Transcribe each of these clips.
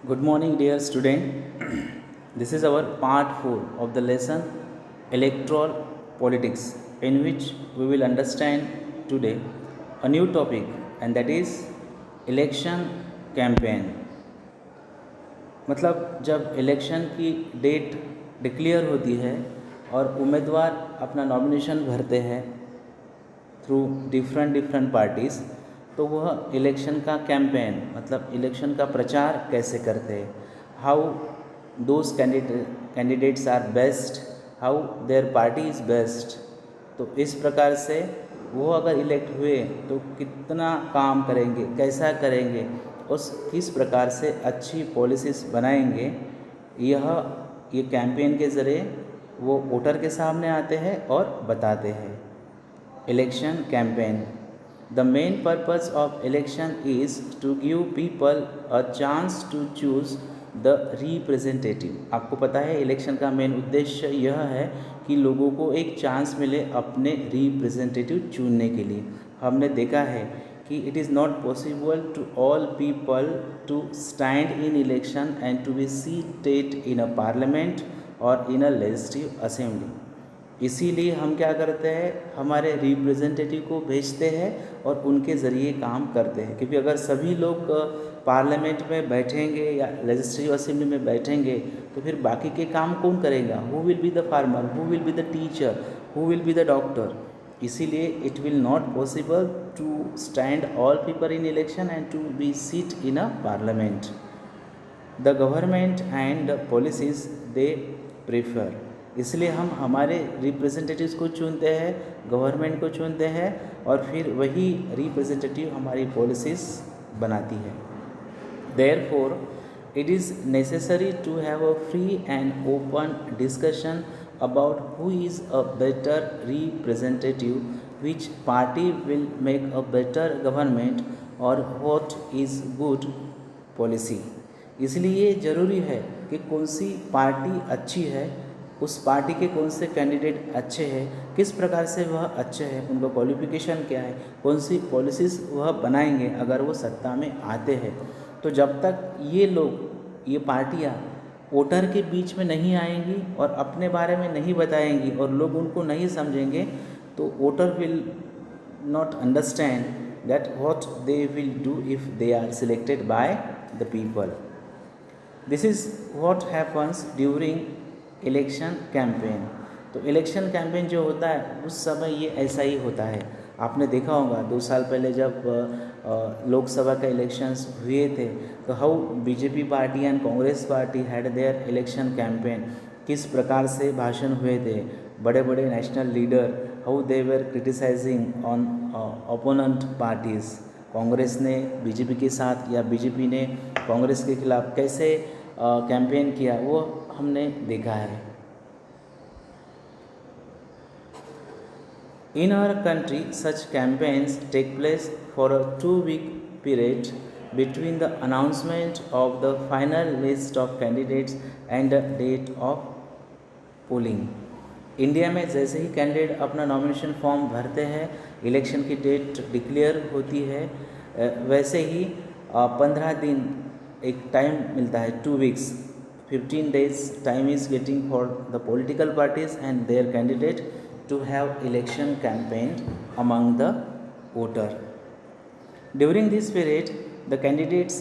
Good morning, dear student. This is our part 4 of the lesson Electoral Politics, in which we will understand today a new topic, and that is election campaign. मतलब जब election की date declare होती है और उम्मीदवार अपना nomination भरते हैं थ्रू डिफरेंट पार्टीज़, तो वह इलेक्शन का कैंपेन मतलब इलेक्शन का प्रचार कैसे करते हैं, how those candidates are best, how their party is best. तो इस प्रकार से वो अगर इलेक्ट हुए तो कितना काम करेंगे, कैसा करेंगे, उस किस प्रकार से अच्छी पॉलिसीज़ बनाएंगे, ये कैंपेन के ज़रिए वो वोटर के सामने आते हैं और बताते हैं। Election campaign. The main purpose of election is to give people a chance to choose the representative. आपको पता है इलेक्शन का मेन उद्देश्य यह है कि लोगों को एक चांस मिले अपने रिप्रेजेंटेटिव चुनने के लिए। हमने देखा है कि it is not possible to all people to stand in election and to be seated in a parliament और इन अ लेजिस्लेटिव असेंबली। इसीलिए हम क्या करते हैं, हमारे रिप्रेजेंटेटिव को भेजते हैं और उनके ज़रिए काम करते हैं, क्योंकि अगर सभी लोग पार्लियामेंट में बैठेंगे या लेजिस्लेटिव असेंबली में बैठेंगे तो फिर बाकी के काम कौन करेगा? Who will be the farmer, who will be the teacher, who will be the doctor. इसीलिए it will not possible to stand all people in election and to be seat in a parliament. The government and policies they prefer, इसलिए हम हमारे representatives को चुनते हैं, government को चुनते हैं और फिर वही रिप्रेजेंटेटिव हमारी पॉलिसीज़ बनाती है। Therefore it is necessary to have a free and open discussion about who is a better representative, which party will make a better government और व्हाट इज़ गुड पॉलिसी। इसलिए ज़रूरी है कि कौन सी पार्टी अच्छी है, उस पार्टी के कौन से कैंडिडेट अच्छे हैं, किस प्रकार से वह अच्छे हैं, उनका क्वालिफिकेशन क्या है, कौन सी पॉलिसीज़ वह बनाएंगे अगर वो सत्ता में आते हैं। तो जब तक ये पार्टियां वोटर के बीच में नहीं आएंगी और अपने बारे में नहीं बताएंगी और लोग उनको नहीं समझेंगे, तो voter will not understand that what they will do if they are selected by the people. This is what happens during election campaign. तो इलेक्शन कैंपेन जो होता है उस समय ये ऐसा ही होता है। आपने देखा होगा 2 साल पहले जब लोकसभा का इलेक्शंस हुए थे, तो how BJP party and Congress party had their election campaign, किस प्रकार से भाषण हुए थे, बड़े बड़े national leader how they were criticising on opponent parties. Congress ने बीजेपी के साथ या बीजेपी ने कांग्रेस के खिलाफ कैसे कैंपेन किया, वो हमने देखा है। In our country, such campaigns take place for a 2-week period between the announcement of the final list of candidates and the date of polling. India में जैसे ही कैंडिडेट अपना नॉमिनेशन फॉर्म भरते हैं, इलेक्शन की डेट डिक्लेयर होती है, वैसे ही 15 दिन एक टाइम मिलता है, 2 weeks, 15 days time is getting for the political parties and their candidate to have election campaign among the voter. During this period, the candidates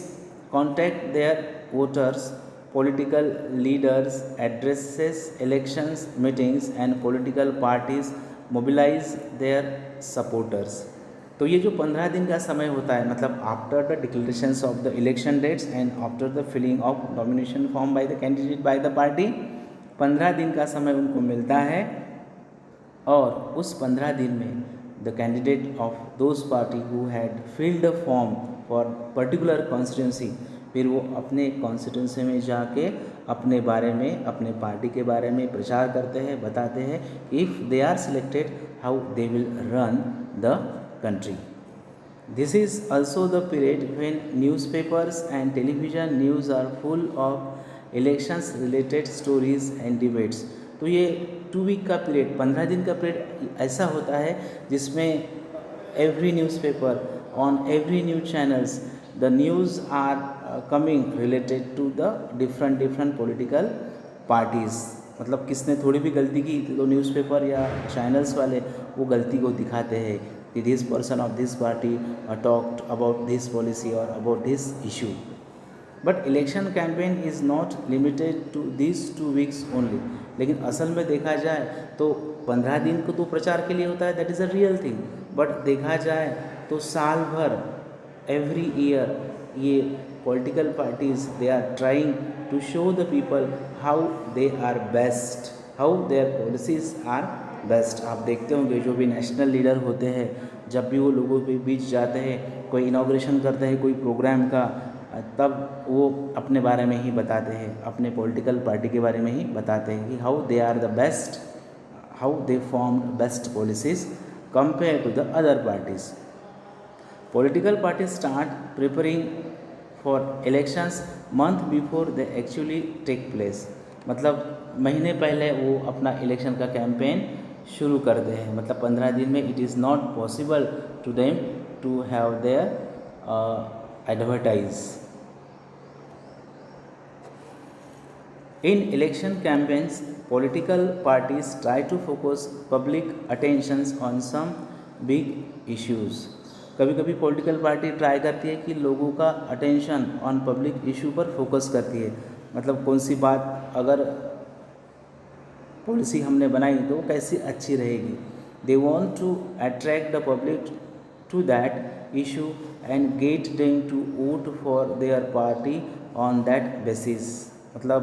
contact their voters, political leaders, addresses elections meetings and political parties mobilize their supporters. तो ये जो 15 दिन का समय होता है, मतलब after the declarations of the election dates and after the filling of nomination form by the candidate by the party, 15 दिन का समय उनको मिलता है और उस 15 दिन में the candidate of those party who had filled the form for particular constituency, फिर वो अपने कॉन्स्टिट्यूंसी में जाके अपने बारे में, अपने पार्टी के बारे में प्रचार करते हैं, बताते हैं कि if they are selected how they will run the country. This is also the period when newspapers and television news are full of elections related stories and debates. तो ये 2 week का पीरियड, 15 दिन का पीरियड ऐसा होता है जिसमें every newspaper on every news channels the news are coming related to the different political parties. मतलब किसने थोड़ी भी गलती की तो न्यूज़पेपर या चैनल्स वाले वो गलती को दिखाते हैं कि this person of this party talked about this policy और about this issue. But election campaign is not limited to this 2 weeks only. लेकिन असल में देखा जाए तो 15 दिन को तो प्रचार के लिए होता है, that is a real thing. But देखा जाए तो साल भर एवरी ईयर ये political parties they are trying to show the people how they are best, how their policies are best. आप देखते होंगे जो भी नेशनल लीडर होते हैं जब भी वो लोगों के बीच जाते हैं, कोई इनॉग्रेशन करते हैं कोई प्रोग्राम का, तब वो अपने बारे में ही बताते हैं, अपने पॉलिटिकल पार्टी के बारे में ही बताते हैं कि how they are the best, how they formed best policies compare to the other parties. Political parties start preparing for elections month before they actually take place। मतलब महीने पहले वो अपना इलेक्शन का कैंपेन शुरू करते हैं। मतलब 15 दिन में it is not possible to them to have their advertise. In election campaigns, political parties try to focus public attentions on some big issues। कभी कभी पॉलिटिकल पार्टी ट्राई करती है कि लोगों का अटेंशन ऑन पब्लिक इशू पर focus करती है। मतलब कौन सी बात अगर पॉलिसी हमने बनाई तो वो कैसी अच्छी रहेगी। They want to attract the public to that issue and get them to vote for their party on that basis. मतलब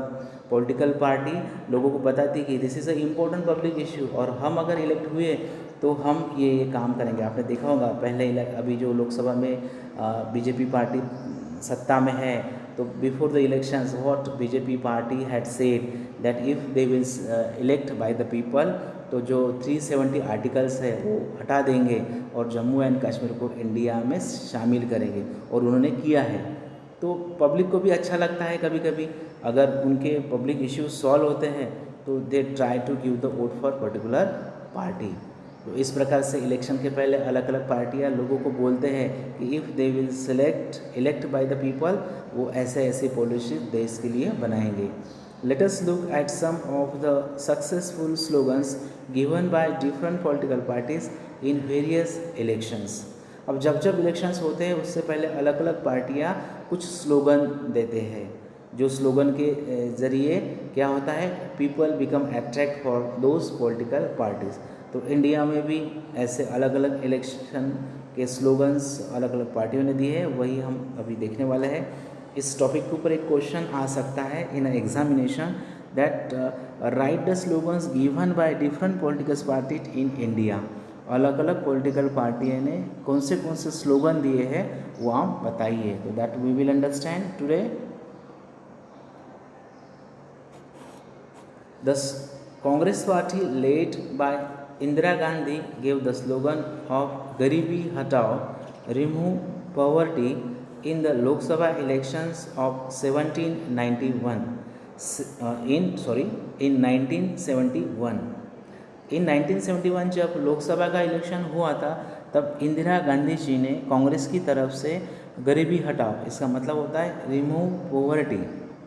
पॉलिटिकल पार्टी लोगों को बताती है कि this is a important public issue और हम अगर इलेक्ट हुए तो हम ये काम करेंगे। आपने देखा होगा पहले अभी जो लोकसभा में बीजेपी पार्टी सत्ता में है तो before the elections what BJP party had said that if they will elect by the people तो जो 370 आर्टिकल्स है वो हटा देंगे और जम्मू एंड कश्मीर को इंडिया में शामिल करेंगे, और उन्होंने किया है। तो पब्लिक को भी अच्छा लगता है कभी कभी अगर उनके पब्लिक इश्यूज सॉल्व होते हैं तो they try to give the vote for particular party. तो इस प्रकार से इलेक्शन के पहले अलग अलग पार्टियां लोगों को बोलते हैं कि if they will elect by the people वो ऐसे ऐसे पॉलिसी देश के लिए बनाएंगे। Let us look at some of the successful slogans given by different political parties in various elections. अब जब जब इलेक्शंस होते हैं उससे पहले अलग अलग पार्टियां कुछ स्लोगन देते हैं, जो स्लोगन के ज़रिए क्या होता है, people become attract for those political parties. तो इंडिया में भी ऐसे अलग अलग इलेक्शन के स्लोगन्स अलग अलग पार्टियों ने दिए हैं, वही हम अभी देखने वाले हैं। इस टॉपिक के ऊपर एक क्वेश्चन आ सकता है in examination that right the slogans given by different political party in India. अलग अलग पॉलिटिकल पार्टियों ने कौन से स्लोगन दिए हैं वो आप बताइए। तो that we will understand today. The Congress party led by Indira Gandhi gave the slogan of Garibi Hatao, remove poverty in the Lok Sabha elections of 1791 in 1971। इन 1971 जब लोकसभा का इलेक्शन हुआ था तब इंदिरा गांधी जी ने कांग्रेस की तरफ से गरीबी हटाओ, इसका मतलब होता है रिमूव पोवर्टी,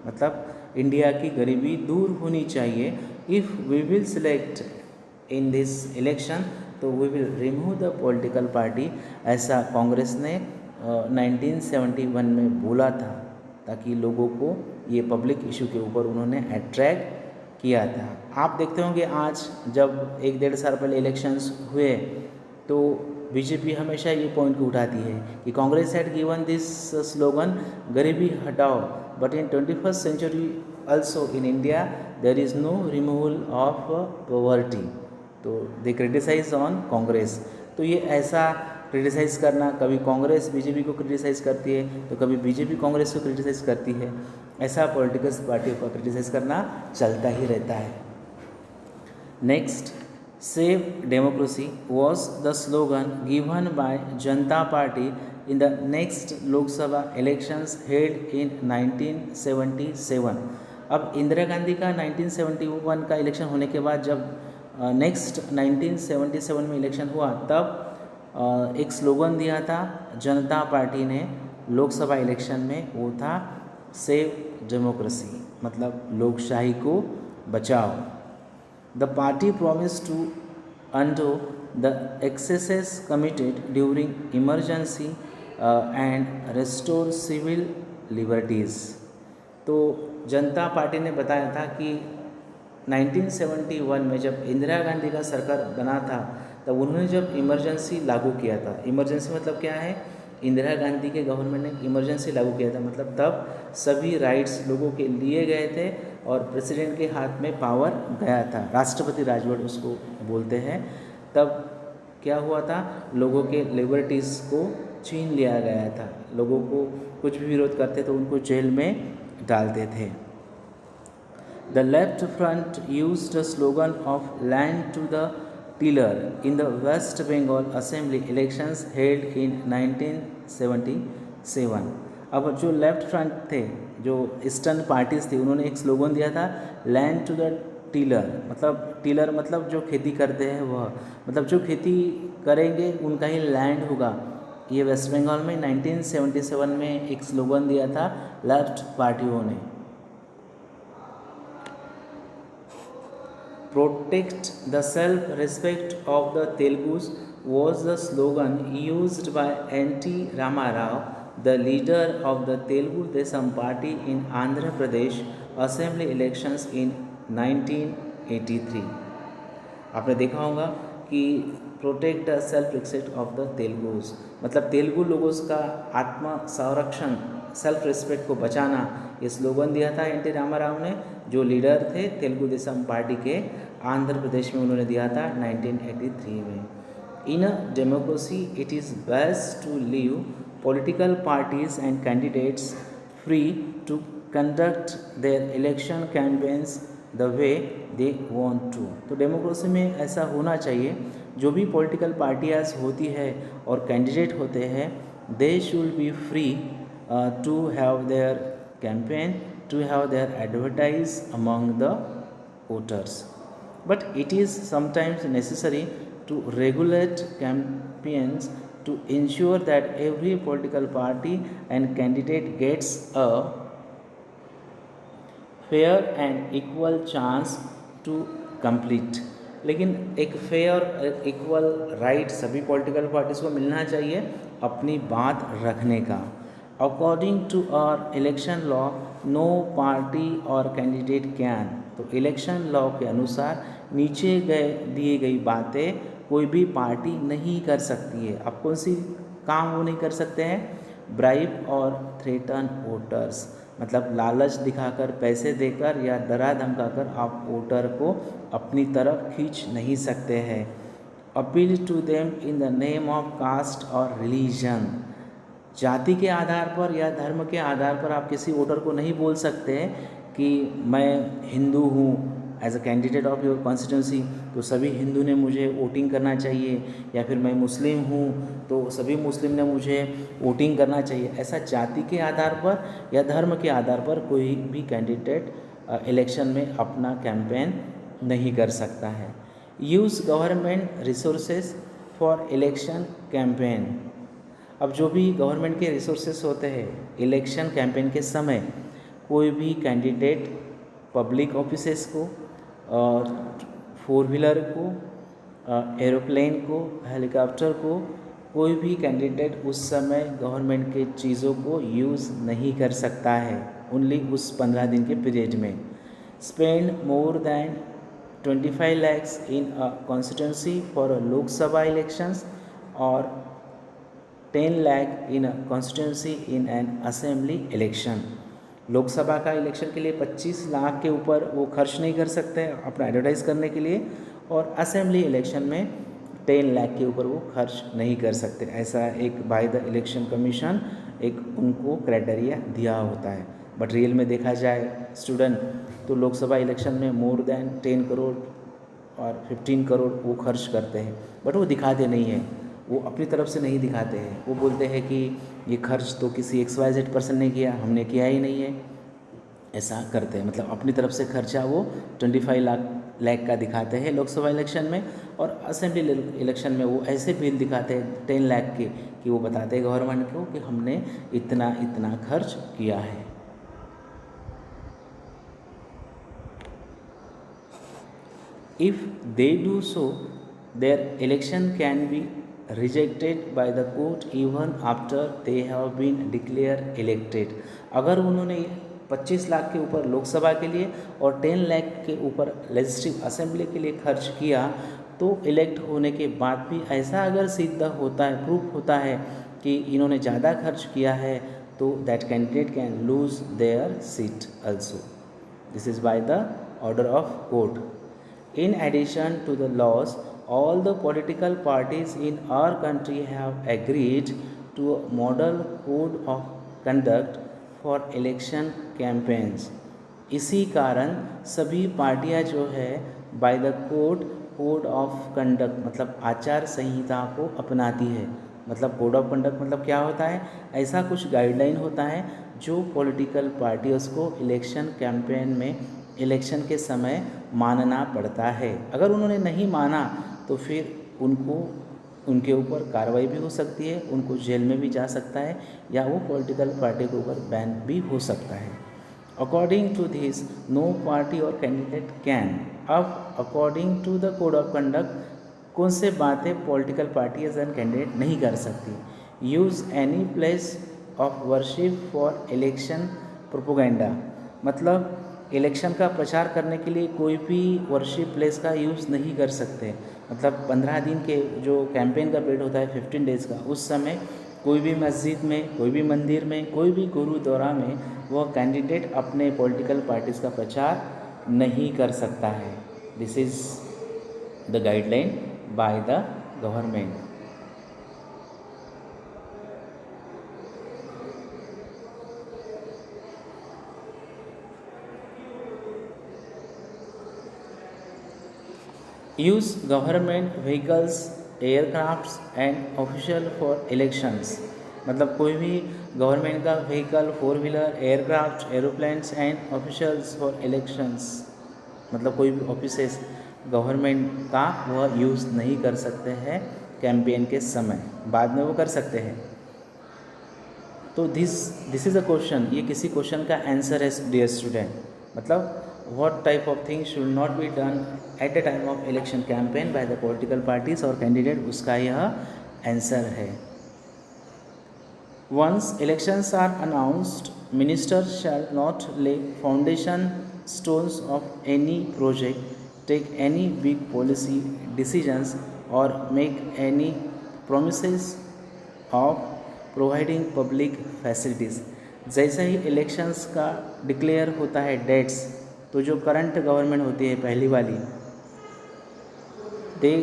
मतलब इंडिया की गरीबी दूर होनी चाहिए। If we will select in this election तो we will remove the political party, ऐसा कांग्रेस ने 1971 में बोला था, ताकि लोगों को ये पब्लिक इशू के ऊपर उन्होंने अट्रैक्ट किया था। आप देखते होंगे आज जब 1-1.5 साल पहले इलेक्शंस हुए तो बीजेपी हमेशा ये पॉइंट को उठाती है कि Congress had given this slogan गरीबी हटाओ, but in 21st century also in India there is no removal of poverty। तो दे क्रिटिसाइज ऑन कांग्रेस। तो ये ऐसा क्रिटिसाइज़ करना, कभी कांग्रेस बीजेपी को क्रिटिसाइज़ करती है तो कभी बीजेपी कांग्रेस को क्रिटिसाइज़ करती है, ऐसा पॉलिटिकल पार्टियों का क्रिटिसाइज़ करना चलता ही रहता है। Next, save democracy was the slogan given by Janata Party in the next Lok Sabha elections held in 1977। अब इंदिरा गांधी का 1971 का इलेक्शन होने के बाद जब नेक्स्ट 1977 में इलेक्शन हुआ तब एक स्लोगन दिया था जनता पार्टी ने लोकसभा इलेक्शन में वो था सेव डेमोक्रेसी, मतलब लोकशाही को बचाओ। The party promise to undo the excesses committed during emergency and restore civil liberties। तो जनता पार्टी ने बताया था कि 1971 में जब इंदिरा गांधी का सरकार बना था तब उन्होंने जब इमरजेंसी लागू किया था, इमरजेंसी मतलब क्या है, इंदिरा गांधी के गवर्नमेंट ने इमरजेंसी लागू किया था, मतलब तब सभी राइट्स लोगों के लिए गए थे और प्रेसिडेंट के हाथ में पावर गया था, राष्ट्रपति राजवट उसको बोलते हैं। तब क्या हुआ था, लोगों के लिबर्टीज़ को छीन लिया गया था, लोगों को कुछ भी विरोध करते तो उनको जेल में डालते थे। The left front used the slogan of land to the tiller in the west Bengal assembly elections held in 1977। अब जो लेफ्ट फ्रंट थे, जो ईस्टर्न पार्टीज थी, उन्होंने एक स्लोगन दिया था लैंड टू द टिलर, मतलब टिलर मतलब जो खेती करते हैं वह, मतलब जो खेती करेंगे उनका ही लैंड होगा। ये वेस्ट बंगाल में 1977 में एक स्लोगन दिया था लेफ्ट पार्टियों ने। Protect the self respect of the Telugus was the slogan used by N.T. Ramarao, the leader of the Telugu Desam Party in Andhra Pradesh Assembly elections in 1983। आपने देखा होगा कि protect the self respect of the Telugus, मतलब तेलुगु लोगों का आत्म संरक्षण, self respect को बचाना, ये स्लोगन दिया था एन टी रामाराव ने, जो लीडर थे तेलुगु देशम पार्टी के आंध्र प्रदेश में, उन्होंने दिया था 1983 में। In a democracy it is best to leave political parties and candidates free to conduct their election campaigns the way they want to. तो डेमोक्रेसी में ऐसा होना चाहिए, जो भी पॉलिटिकल पार्टियाँ होती है और कैंडिडेट होते हैं, they should be free to have their campaign, to have their advertise among the voters. But it is sometimes necessary to regulate campaigns to ensure that every political party and candidate gets a fair and equal chance to complete। लेकिन एक fair और equal right सभी political parties को मिलना चाहिए अपनी बात रखने का। According to our election law no party और कैंडिडेट कैन। तो इलेक्शन लॉ के अनुसार नीचे दिए गई बातें कोई भी पार्टी नहीं कर सकती है। अब कौन सी काम वो नहीं कर सकते हैं, ब्राइब और थ्रेटन वोटर्स, मतलब लालच दिखाकर, पैसे देकर या डरा धमकाकर आप वोटर को अपनी तरफ खींच नहीं सकते हैं। Appeal to them in the name of caste और रिलीजन, जाति के आधार पर या धर्म के आधार पर आप किसी वोटर को नहीं बोल सकते कि मैं हिंदू हूँ, as a candidate of your constituency तो सभी हिंदू ने मुझे वोटिंग करना चाहिए, या फिर मैं मुस्लिम हूँ तो सभी मुस्लिम ने मुझे वोटिंग करना चाहिए। ऐसा जाति के आधार पर या धर्म के आधार पर कोई भी कैंडिडेट इलेक्शन में अपना कैंपेन नहीं कर सकता है। Use government resources for election campaign. अब जो भी गवर्नमेंट के रिसोर्सेज होते हैं इलेक्शन कैंपेन के समय, कोई भी कैंडिडेट पब्लिक ऑफिसेस को, फोर व्हीलर को, एरोप्लेन को, हेलीकॉप्टर को, कोई भी कैंडिडेट उस समय गवर्नमेंट के चीज़ों को यूज़ नहीं कर सकता है, ओनली उस 15 दिन के पीरियड में। Spend more than 25 lakhs in a constituency for a Lok Sabha elections और 10 lakh in a constituency in an assembly election. Lok Sabha का इलेक्शन के लिए 25 लाख के ऊपर वो खर्च नहीं कर सकते अपना एडवर्टाइज़ करने के लिए, और असेंबली इलेक्शन में 10 लाख के ऊपर वो खर्च नहीं कर सकते। ऐसा एक बाय द इलेक्शन कमीशन एक उनको क्राइटेरिया दिया होता है। बट रियल में देखा जाए स्टूडेंट, तो लोकसभा इलेक्शन में मोर देन 10 करोड़ और 15 करोड़ वो खर्च करते हैं, बट वो दिखाते नहीं हैं, वो अपनी तरफ से नहीं दिखाते हैं। वो बोलते हैं कि ये खर्च तो किसी XYZ पर्सन ने किया, हमने किया ही नहीं है, ऐसा करते हैं। मतलब अपनी तरफ से खर्चा वो 25 लाख का दिखाते हैं लोकसभा इलेक्शन में, और असेंबली इलेक्शन में वो ऐसे बिल दिखाते हैं 10 लाख के कि वो बताते हैं गवर्नमेंट को कि हमने इतना इतना खर्च किया है। If they do so, their election can be rejected by the court even after they have been declared elected। अगर उन्होंने 25 लाख के ऊपर लोकसभा के लिए और 10 लाख के ऊपर लेजिस्लेटिव असेंबली के लिए खर्च किया, तो इलेक्ट होने के बाद भी ऐसा अगर सिद्ध होता है, प्रूफ होता है कि इन्होंने ज़्यादा खर्च किया है, तो that candidate can lose their seat also। This is by the order of court. In addition to the laws, all the political parties in our country have agreed to a model code of conduct for election campaigns। इसी कारण सभी पार्टियां जो है by the code of conduct मतलब आचार संहिता को अपनाती है। मतलब कोड ऑफ कंडक्ट मतलब क्या होता है? ऐसा कुछ गाइडलाइन होता है जो पॉलिटिकल पार्टीज को इलेक्शन कैंपेन में इलेक्शन के समय मानना पड़ता है। अगर उन्होंने नहीं माना तो फिर उनके ऊपर कार्रवाई भी हो सकती है, उनको जेल में भी जा सकता है, या वो पॉलिटिकल पार्टी के ऊपर बैन भी हो सकता है। According to this no party और कैंडिडेट कैन। अब according to the code of conduct कौन से बातें पॉलिटिकल पार्टीज एंड कैंडिडेट नहीं कर सकती? Use any place of worship for election propaganda. मतलब इलेक्शन का प्रचार करने के लिए कोई भी वर्शिप प्लेस का यूज़ नहीं कर सकते। मतलब 15 दिन के जो कैंपेन का पीरियड होता है 15 डेज़ का, उस समय कोई भी मस्जिद में, कोई भी मंदिर में, कोई भी गुरुद्वारा में वह कैंडिडेट अपने पॉलिटिकल पार्टीज़ का प्रचार नहीं कर सकता है। This is the guideline by the government. Use government vehicles, aircrafts and official for elections. मतलब कोई भी गवर्नमेंट का vehicle, 4 wheeler, aircraft, aeroplanes and officials for elections. मतलब कोई भी ऑफिसेस गवर्नमेंट का वह यूज़ नहीं कर सकते हैं कैंपेन के समय, बाद में वो कर सकते हैं। तो दिस इज़ अ क्वेश्चन, ये किसी क्वेश्चन का आंसर है डियर स्टूडेंट। मतलब what type of things should not be done at the time of election campaign by the political parties और candidate, उसका यह आंसर है। Once elections are announced, ministers shall not lay foundation stones of any project, take any big policy decisions or make any promises of providing public facilities। जैसे ही elections का declare होता है dates, तो जो current government होती है पहली वाली, दे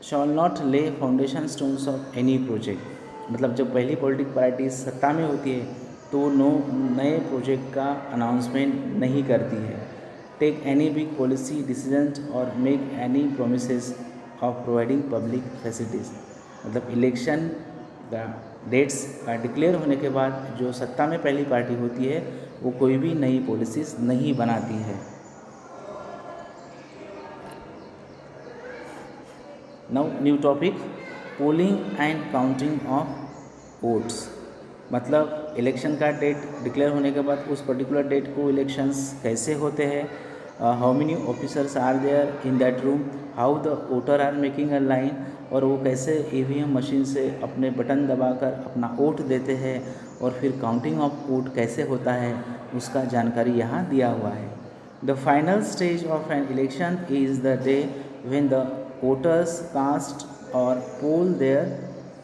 शॉल नॉट ले foundation stones of any project. मतलब जब पहली पॉलिटिकल पार्टी सत्ता में होती है तो नए प्रोजेक्ट का अनाउंसमेंट नहीं करती है। Take any big policy decisions और make any promises of providing public facilities. मतलब इलेक्शन का डेट्स का डिक्लेयर होने के बाद जो सत्ता में पहली पार्टी होती है वो कोई भी नई पॉलिसीज़ नहीं बनाती है। Now new topic, polling and counting of votes. मतलब इलेक्शन का डेट डिक्लेयर होने के बाद उस पर्टिकुलर डेट को इलेक्शंस कैसे होते हैं, how many officers are there in that room, how the voter are making a line, और वो कैसे ईवीएम मशीन से अपने बटन दबाकर अपना वोट देते हैं, और फिर काउंटिंग ऑफ वोट कैसे होता है उसका जानकारी यहाँ दिया हुआ है। The final stage of an election is the day when the voters cast और पोल देयर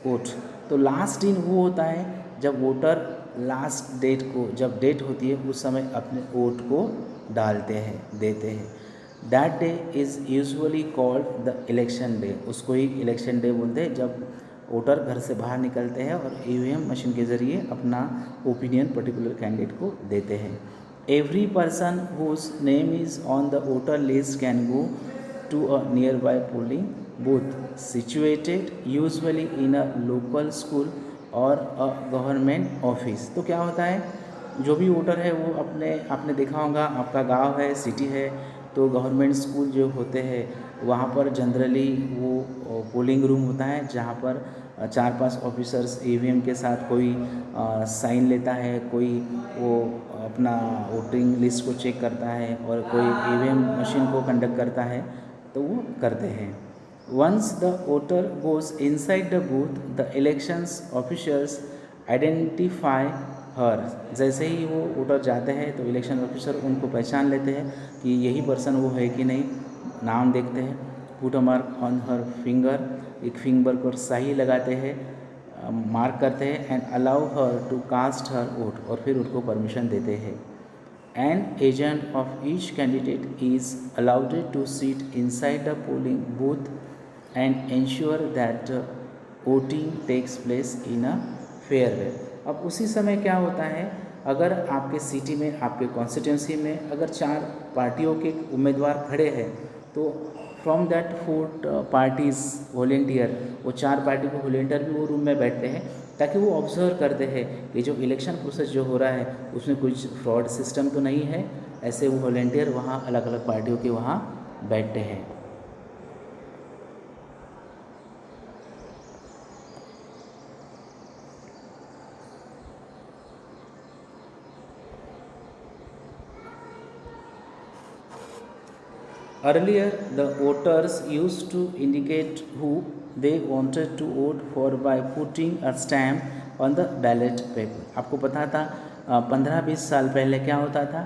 वोट। तो लास्ट दिन वो होता है जब वोटर लास्ट डेट को, जब डेट होती है उस समय अपने वोट को डालते हैं, देते हैं। That day is usually called the election day. उसको ही इलेक्शन डे बोलते हैं जब वोटर घर से बाहर निकलते हैं और ईवीएम मशीन के ज़रिए अपना ओपिनियन पर्टिकुलर कैंडिडेट को देते हैं। Every person whose name is on the voter list can go to a nearby polling booth situated usually in a local school और अ गवर्नमेंट ऑफिस। तो क्या होता है, जो भी वोटर है वो आपने देखा होगा, आपका गांव है, सिटी है, तो गवर्नमेंट स्कूल जो होते हैं वहाँ पर जनरली वो पोलिंग रूम होता है जहाँ पर 4-5 ऑफिसर्स ईवीएम के साथ कोई साइन लेता है, कोई वो अपना वोटिंग लिस्ट को चेक करता है और कोई ईवीएम मशीन को कंडक्ट करता है, तो वो करते हैं. Once the voter goes inside the booth the elections officers identify her. जैसे ही वो वोटर जाते हैं तो इलेक्शन ऑफिसर उनको पहचान लेते हैं कि यही पर्सन वो है कि नहीं. नाम देखते हैं, put a mark on her finger, एक फिंगर पर सही लगाते हैं, मार्क करते हैं, and allow her to cast her vote, और फिर उनको परमिशन देते हैं. An agent of each candidate is allowed to seat inside the polling booth and ensure that voting takes place in a fair way. अब उसी समय क्या होता है, अगर आपके सिटी में, आपके कॉन्स्टिट्यूंसी में अगर 4 पार्टियों के उम्मीदवार खड़े हैं, तो फ्रॉम दैट 4 पार्टीज़ वॉलेंटियर, वो 4 पार्टी को वॉलेंटियर भी वो रूम में बैठते हैं ताकि वो ऑब्जर्व करते हैं कि जो इलेक्शन प्रोसेस जो हो रहा है उसमें कुछ फ्रॉड सिस्टम तो नहीं है. ऐसे वो वॉलेंटियर वहाँ अलग अलग पार्टियों के वहाँ बैठते हैं. Earlier, the voters used to indicate who they wanted to vote for by putting a stamp on the ballot paper. आपको पता था 15-20 साल पहले क्या होता था,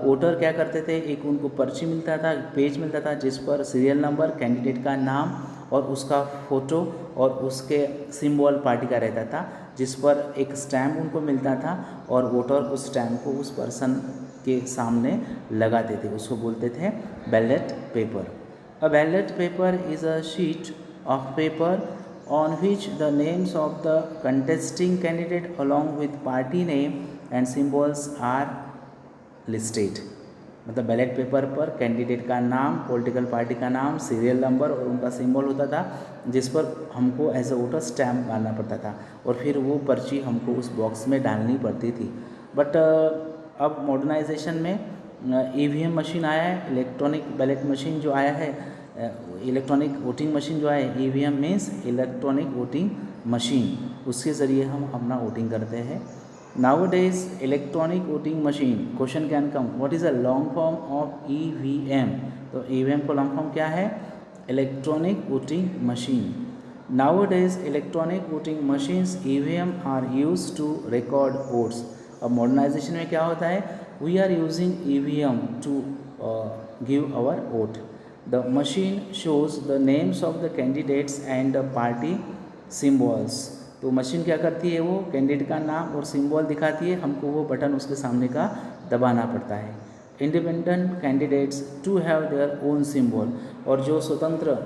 वोटर क्या करते थे, एक उनको पर्ची मिलता था, पेज मिलता था जिस पर सीरियल नंबर, कैंडिडेट का नाम और उसका फ़ोटो और उसके सिंबल पार्टी का रहता था, जिस पर एक स्टैम्प उनको मिलता था और वोटर उस स्टैम्प को उस पर्सन के सामने लगाते थे. उसको बोलते थे ballot paper. A ballot paper is a sheet of paper on which the names of the contesting candidate along with party name and symbols are listed. मतलब बैलेट पेपर पर कैंडिडेट का नाम, पॉलिटिकल पार्टी का नाम, serial number और उनका symbol होता था, जिस पर हमको एज अ वोटर स्टैम्प डालना पड़ता था और फिर वो पर्ची हमको उस बॉक्स में डालनी पड़ती थी. बट अब मॉडर्नाइजेशन में ईवीएम मशीन आया है, इलेक्ट्रॉनिक बैलेट मशीन जो आया है, इलेक्ट्रॉनिक वोटिंग मशीन जो आया है, EVM means electronic voting machine, उसके ज़रिए हम अपना वोटिंग करते हैं. Nowadays electronic voting machine, question can come, what is a long form of EVM. तो ईवीएम को लॉन्ग फॉर्म क्या है, electronic voting machine. Nowadays electronic voting machines EVM are used to record votes. अब modernisation में क्या होता है, we are using EVM to give our vote. The machine shows the names of the candidates and the party symbols. तो machine क्या करती है, वो कैंडिडेट का नाम और सिंबल दिखाती है, हमको वो बटन उसके सामने का दबाना पड़ता है. Independent candidates to have their own symbol. और जो स्वतंत्र,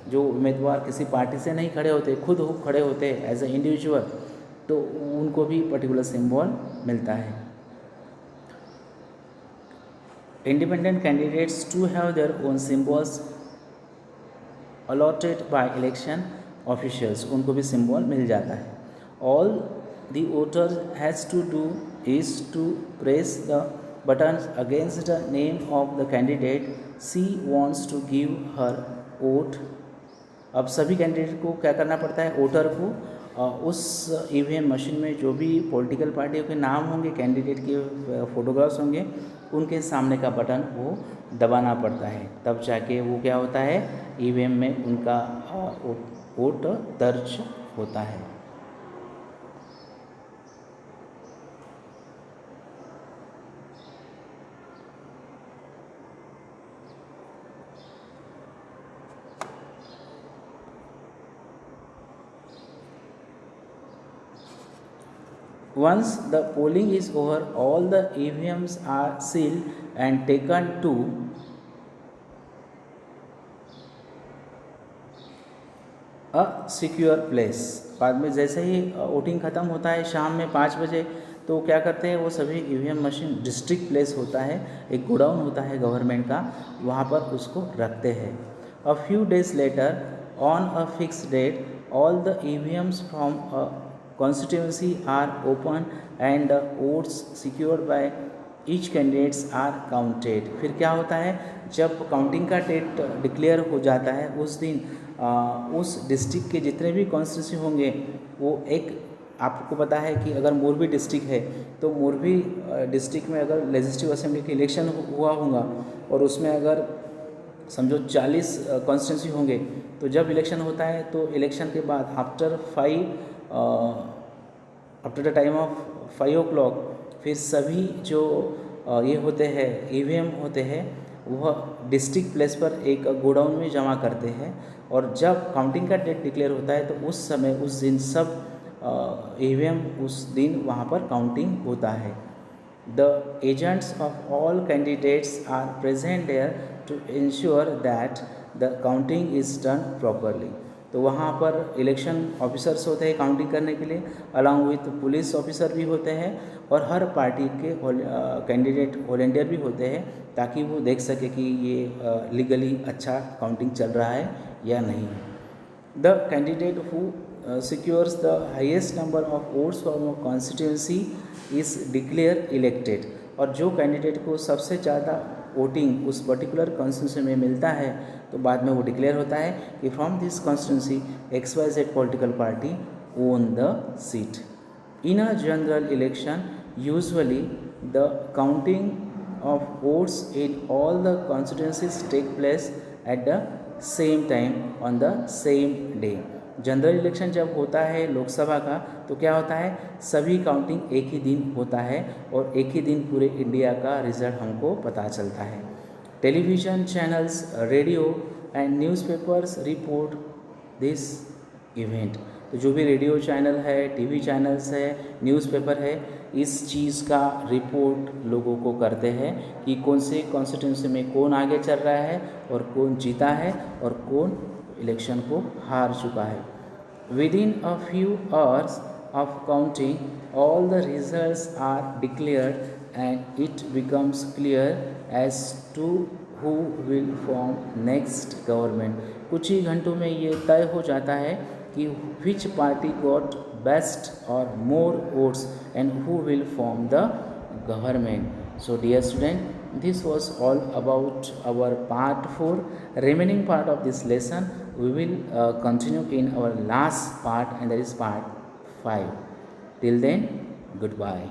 जो उम्मीदवार किसी पार्टी से नहीं खड़े होते, खुद खड़े होते एज ए इंडिविजुअल, तो उनको भी पर्टिकुलर सिंबल मिलता है. Independent candidates to have their own symbols allotted by election officials, उनको भी सिंबल मिल जाता है. All the voter has to do is to press the button against the name of the candidate she wants to give her vote. अब सभी candidate को क्या करना पड़ता है, वोटर को उस ईवीएम मशीन में जो भी पॉलिटिकल पार्टियों के नाम होंगे, कैंडिडेट के फोटोग्राफ्स होंगे, उनके सामने का बटन वो दबाना पड़ता है, तब जाके वो क्या होता है, ईवीएम में उनका वोट दर्ज होता है. Once the polling is over, all the EVMs are sealed and taken to a secure place. बाद में जैसे ही वोटिंग ख़त्म होता है शाम में 5 बजे, तो क्या करते हैं, वो सभी ईवीएम मशीन डिस्ट्रिक्ट प्लेस होता है, एक गोडाउन होता है गवर्नमेंट का, वहाँ पर उसको रखते हैं. A few days later on a fix date all the EVMs from constituency are open and votes secured by each candidates are counted. फिर क्या होता है, जब काउंटिंग का डेट डिक्लेयर हो जाता है उस दिन उस डिस्ट्रिक्ट के जितने भी कॉन्स्टिट्यूंसी होंगे वो एक, आपको पता है कि अगर मोरबी डिस्ट्रिक्ट है तो मोरबी डिस्ट्रिक्ट में अगर लेजिस्लेटिव असेंबली के इलेक्शन हुआ होगा और उसमें अगर समझो 40 कॉन्स्टिट्यूंसी होंगे, तो जब इलेक्शन होता है तो इलेक्शन के बाद after the time of 5 o'clock फिर सभी जो ये होते हैं ईवीएम होते हैं वह डिस्ट्रिक्ट प्लेस पर एक गोडाउन में जमा करते हैं, और जब काउंटिंग का डेट डिक्लेयर होता है तो उस समय उस दिन सब ईवीएम उस दिन वहाँ पर काउंटिंग होता है। The agents of all candidates are present there to ensure that the counting is done properly। तो वहाँ पर इलेक्शन ऑफिसर्स होते हैं काउंटिंग करने के लिए, अलॉन्ग विथ पुलिस ऑफिसर भी होते हैं, और हर पार्टी के कैंडिडेट वॉलंटियर भी होते हैं ताकि वो देख सके कि ये लीगली अच्छा काउंटिंग चल रहा है या नहीं। The candidate who secures the highest number of votes from a constituency is declared elected। और जो कैंडिडेट को सबसे ज़्यादा वोटिंग उस पर्टिकुलर कॉन्स्टिट्यूंसी में मिलता है तो बाद में वो डिक्लेयर होता है कि from this constituency XYZ political party own the seat. In a general election usually the counting of votes in all the constituencies take place at the same time on the same day। General election जब होता है लोकसभा का तो क्या होता है, सभी counting एक ही दिन होता है और एक ही दिन पूरे इंडिया का रिजल्ट हमको पता चलता है। Television channels, radio and newspapers report this event. तो जो भी रेडियो चैनल है, टीवी चैनल्स है, न्यूज़पेपर है, इस चीज़ का रिपोर्ट लोगों को करते हैं कि कौन से कॉन्स्टिट्यूंसी में कौन आगे चल रहा है और कौन जीता है और कौन इलेक्शन को हार चुका है। Within a few hours of counting all the results are declared and it becomes clear as to who will form next government. कुछ ही घंटों में ये तय हो जाता है कि which party got best or more votes and who will form the government। So dear student, this was all about our part 4. Remaining part of this lesson we will continue in our last part, and that is part 5. Till then, goodbye.